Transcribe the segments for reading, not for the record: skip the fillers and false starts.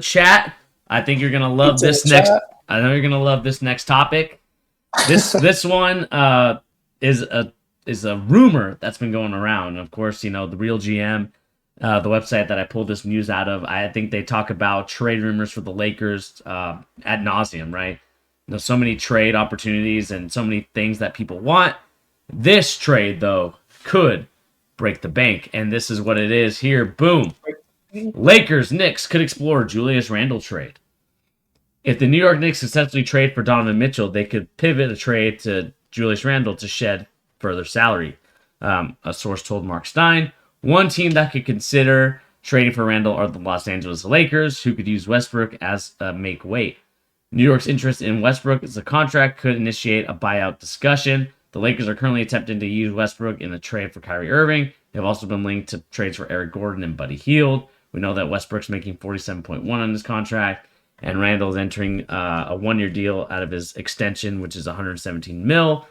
Chat, I think you're gonna love It's in the this next. chat. I know you're gonna love this next topic. This one is a rumor that's been going around. And of course, the real GM, the website that I pulled this news out of. I think they talk about trade rumors for the Lakers ad nauseum. Right? So many trade opportunities and so many things that people want. This trade though could break the bank, and this is what it is here. Boom. Lakers Knicks could explore Julius Randle trade. If the New York Knicks successfully trade for Donovan Mitchell, they could pivot a trade to Julius Randle to shed further salary. A source told Mark Stein. One team that could consider trading for Randle are the Los Angeles Lakers, who could use Westbrook as a make weight. New York's interest in Westbrook as a contract could initiate a buyout discussion. The Lakers are currently attempting to use Westbrook in a trade for Kyrie Irving. They've also been linked to trades for Eric Gordon and Buddy Hield. We know that Westbrook's making 47.1 on his contract, and Randle's entering a one-year deal out of his extension, which is 117 mil.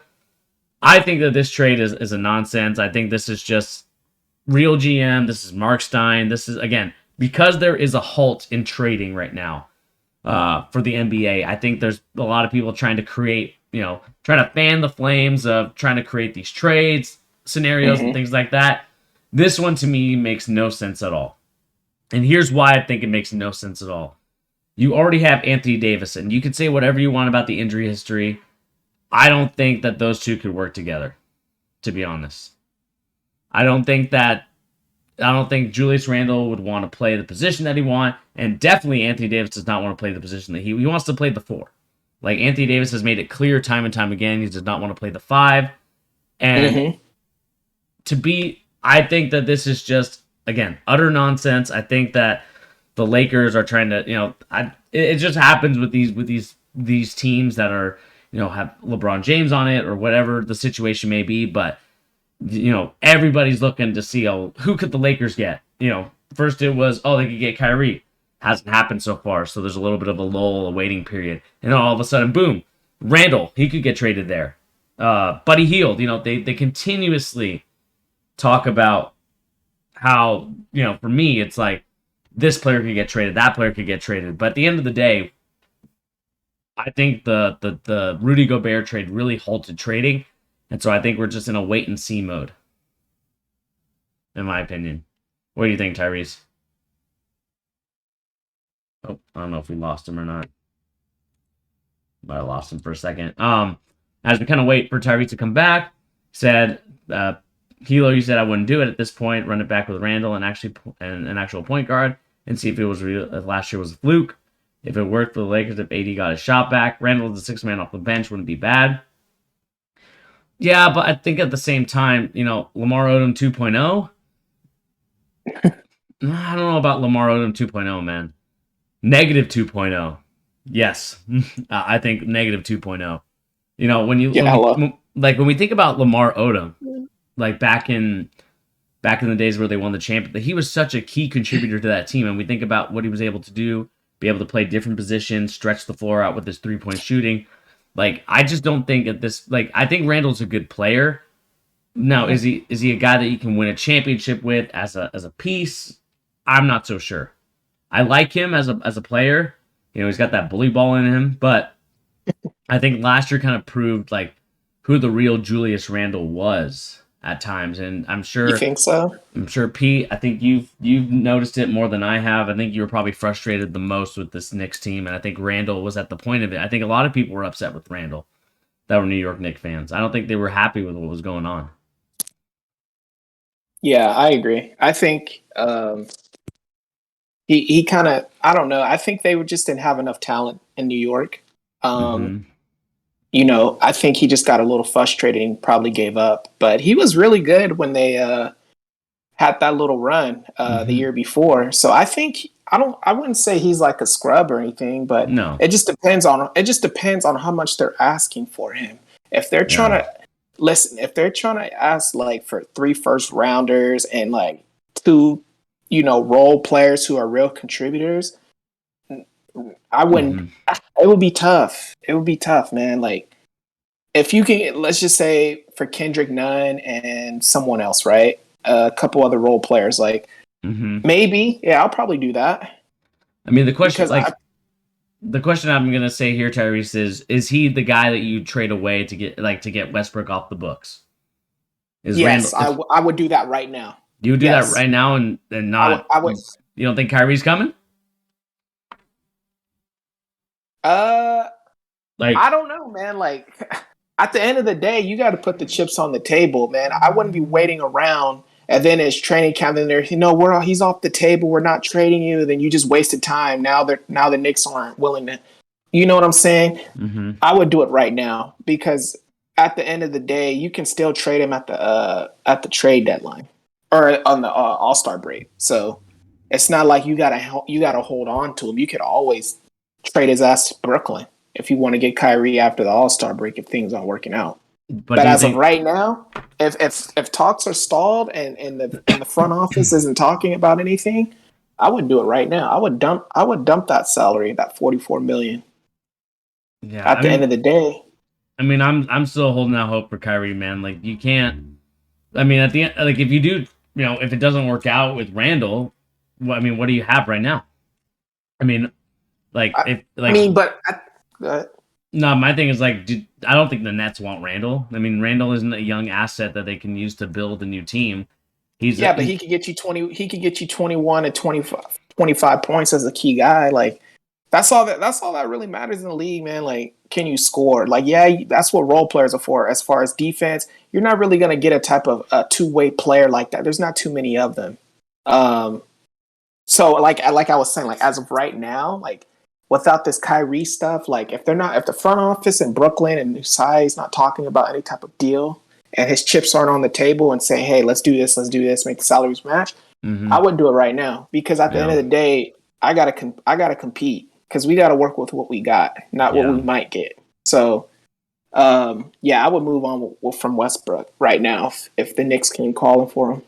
I think that this trade is a nonsense. I think this is just real GM. This is Mark Stein. This is, again, because there is a halt in trading right now for the NBA. I think there's a lot of people trying to create, trying to fan the flames of trying to create these trades, scenarios, and things like that. This one to me makes no sense at all. And here's why I think it makes no sense at all. You already have Anthony Davis, and you can say whatever you want about the injury history. I don't think that those two could work together, to be honest. I don't think Julius Randle would want to play the position that he wants, and definitely Anthony Davis does not want to play the position that he wants to play the 4. Like, Anthony Davis has made it clear time and time again, he does not want to play the 5. And I think that this is just, again, utter nonsense. I think that the Lakers are trying to, it just happens with these teams that are, have LeBron James on it or whatever the situation may be. But, everybody's looking to see, who could the Lakers get? First it was, they could get Kyrie. Hasn't happened so far. So there's a little bit of a lull, a waiting period. And then all of a sudden, boom, Randle, he could get traded there. Buddy Hield, they continuously talk about how, for me, it's like this player could get traded, that player could get traded. But at the end of the day, I think the Rudy Gobert trade really halted trading. And so I think we're just in a wait and see mode, in my opinion. What do you think, Tyrese? Oh, I don't know if we lost him or not. But I lost him for a second. As we kind of wait for Tyrese to come back, said, Hilo, you said I wouldn't do it at this point. Run it back with Randle and an actual point guard and see if it was real. If last year was a fluke. If it worked for the Lakers, if AD got his shot back, Randle as a 6-man off the bench wouldn't be bad. Yeah, but I think at the same time, Lamar Odom 2.0. I don't know about Lamar Odom 2.0, man. Negative 2.0. Yes, I think negative 2.0. When we think about Lamar Odom, like back in the days where they won the championship, he was such a key contributor to that team. And we think about what he was able to do, be able to play different positions, stretch the floor out with his 3-point shooting. Like, I just don't think at this, I think Randle's a good player. Now, is he a guy that you can win a championship with as a piece? I'm not so sure. I like him as a player. He's got that bully ball in him, but I think last year kind of proved who the real Julius Randle was at times, and I'm sure. You think so? I'm sure, Pete. I think you've noticed it more than I have. I think you were probably frustrated the most with this Knicks team, and I think Randle was at the point of it. I think a lot of people were upset with Randle that were New York Knicks fans. I don't think they were happy with what was going on. Yeah, I agree. I think he kind of, I don't know. I think they just didn't have enough talent in New York. I think he just got a little frustrated and probably gave up. But he was really good when they had that little run the year before. So I think I wouldn't say he's like a scrub or anything, but No. It just depends on how much they're asking for him. If they're trying to if they're trying to ask for 3 first-rounders and 2 role players who are real contributors, I wouldn't. It would be tough. It would be tough, man. If you can, let's just say for Kendrick Nunn and someone else, right? A couple other role players, maybe, yeah, I'll probably do that. I mean, the question, because like, the question I'm gonna say here, Tyrese, is he the guy that you trade away to get Westbrook off the books? Is yes, Randall? I would do that right now. You would do that Yes, right now and not. I would. You don't think Kyrie's coming? Uh, I Like, don't know, man. Like, at the end of the day, you got to put the chips on the table, man. I wouldn't be waiting around. And then it's training camp, and he's off the table. We're not trading you. Then you just wasted time. Now the Knicks aren't willing to. You know what I'm saying? mm-hmm. I would do it right now because at the end of the day, you can still trade him at the trade deadline or on the All-Star break. So it's not like you gotta hold on to him. You could always trade his ass to Brooklyn if you want to get Kyrie after the All-Star break if things aren't working out. But But do you as of think? right now, if talks are stalled and the front office isn't talking about anything, I would do it right now. I would dump that salary, that 44 million. Yeah, At the end of the day, I'm still holding out hope for Kyrie, man. Like, you can't. I mean, at the end, like, if you do, if it doesn't work out with Randall, what do you have right now? I mean, like, if I like mean, but no, my thing is like, I don't think the Nets want Randall. I mean, Randall isn't a young asset that they can use to build a new team. yeah, but he could get you 20. He could get you 21 and 25 points as a key guy. Like that's all that really matters in the league, man. Like, can you score? Like, yeah, that's what role players are for. As far as defense, you're not really gonna get a type of a two-way player like that. There's not too many of them. Um, so like I was saying, like as of right now, like without this Kyrie stuff, like if the front office in Brooklyn and Usai's not talking about any type of deal and his chips aren't on the table and saying, hey, let's do this, make the salaries match, I mm-hmm. wouldn't do it right now because at the end Yeah, of the day, I gotta compete because we gotta work with what we got, not what yeah, we might get. So yeah, I would move on from Westbrook right now if the Knicks came calling for him.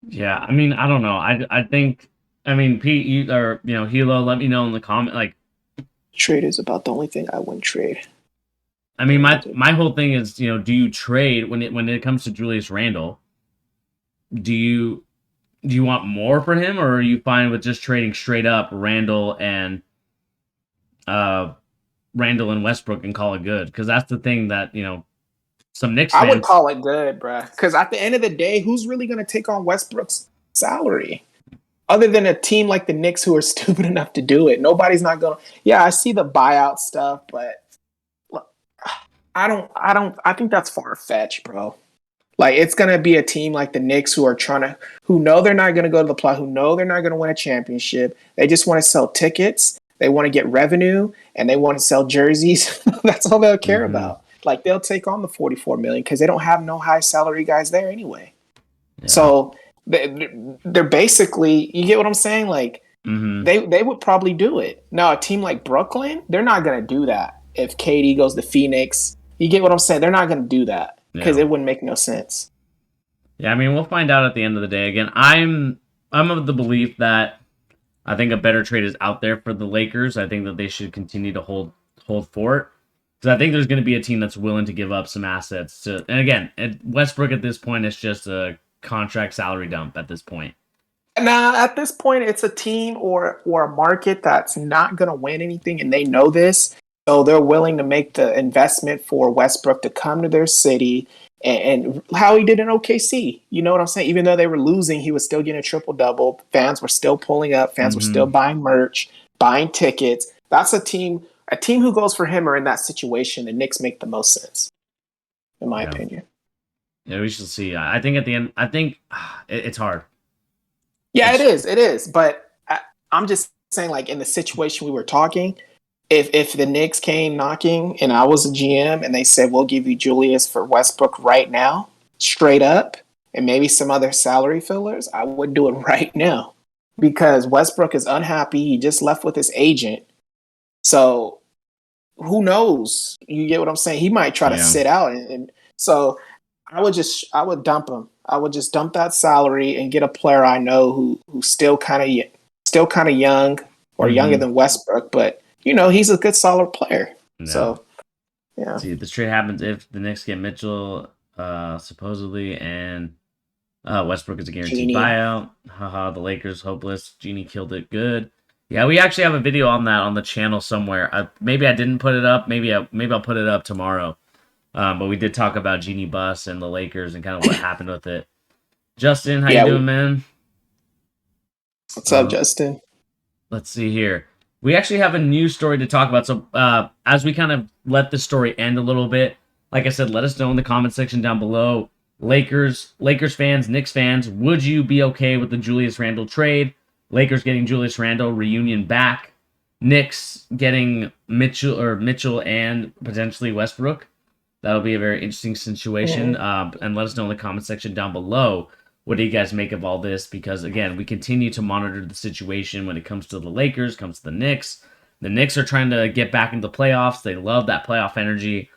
yeah. I mean, I don't know. I think. I mean, Pete, Hilo, let me know in the comment. Like, Trade is about the only thing I wouldn't trade. I mean, my whole thing is, do you trade when it comes to Julius Randle? Do you want more for him, or are you fine with just trading straight up uh Randall and Westbrook and call it good? Because that's the thing that some Knicks I would fans. call it good, bruh. Because at the end of the day, who's really going to take on Westbrook's salary? Other than a team like the Knicks who are stupid enough to do it. Nobody's not going to. Yeah, I see the buyout stuff, but I think that's far fetched, bro. Like, it's going to be a team like the Knicks who know they're not going to go to the play, who know they're not going to win a championship. They just want to sell tickets. They want to get revenue and they want to sell jerseys. That's all they'll care Mm-hmm. about. Like, they'll take on the 44 million because they don't have no high salary guys there anyway. Yeah. So they're basically, you get what I'm saying? Like, Mm-hmm. they would probably do it. Now, a team like Brooklyn, they're not going to do that. If KD goes to Phoenix, you get what I'm saying? They're not going to do that because Yeah. it wouldn't make no sense. Yeah. I mean, we'll find out at the end of the day. Again, I'm of the belief that I think a better trade is out there for the Lakers. I think that they should continue to hold fort. Because I think there's going to be a team that's willing to give up some assets to. And again, Westbrook at this point is just a contract salary dump at this point. Now, at this point, it's a team or a market that's not going to win anything, and they know this. So they're willing to make the investment for Westbrook to come to their city and how he did in OKC. You know what I'm saying? Even though they were losing, he was still getting a triple double. Fans were still pulling up. Fans were still Mm-hmm. buying merch, buying tickets. That's a team. A team who goes for him or in that situation, the Knicks make the most sense, in my Yeah. opinion. Yeah, we shall see. I think at the end, I think it's hard. Yeah, It's it is. But I'm just saying, like in the situation we were talking, if the Knicks came knocking and I was a GM and they said we'll give you Julius for Westbrook right now, straight up, and maybe some other salary fillers, I would do it right now because Westbrook is unhappy. He just left with his agent, so who knows? You get what I'm saying? He might try to yeah, sit out, and so I would dump him. I would just dump that salary and get a player I know who's still kind of young or younger mm-hmm. than Westbrook, but he's a good solid player. Yeah. So yeah, See, this trade happens if the Knicks get Mitchell, supposedly, and Westbrook is a guaranteed Genie. buyout. Haha, the Lakers hopeless. Genie killed it good. Yeah, we actually have a video on that on the channel somewhere. Maybe I didn't put it up. Maybe I'll put it up tomorrow. But we did talk about Jeannie Buss and the Lakers and kind of what happened with it. Justin, how you Yeah, doing, man? what's up, Justin? Let's see here. We actually have a new story to talk about. So as we kind of let the story end a little bit, like I said, let us know in the comment section down below. Lakers fans, Knicks fans, would you be okay with the Julius Randle trade? Lakers getting Julius Randle reunion back. Knicks getting Mitchell and potentially Westbrook. That'll be a very interesting situation. And let us know in the comment section down below. What do you guys make of all this? Because again, we continue to monitor the situation when it comes to the Lakers, comes to the Knicks. The Knicks are trying to get back into the playoffs. They love that playoff energy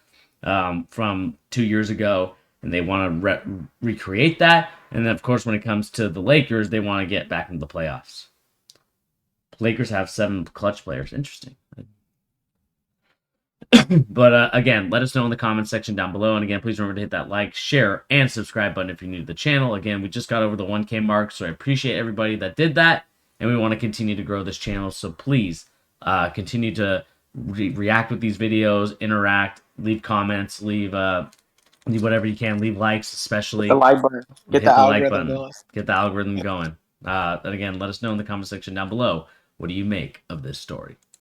from 2 years ago, and they want to recreate that. And then, of course, when it comes to the Lakers, they want to get back into the playoffs. Lakers have 7 clutch players. Interesting. But again, let us know in the comment section down below. And again, please remember to hit that like, share, and subscribe button if you're new to the channel. Again, we just got over the 1K mark, so I appreciate everybody that did that. And we want to continue to grow this channel. So please continue to react with these videos, interact, leave comments, leave whatever you can, leave likes, especially. The like button. Get the algorithm going. Get the algorithm going. And again, let us know in the comment section down below. What do you make of this story?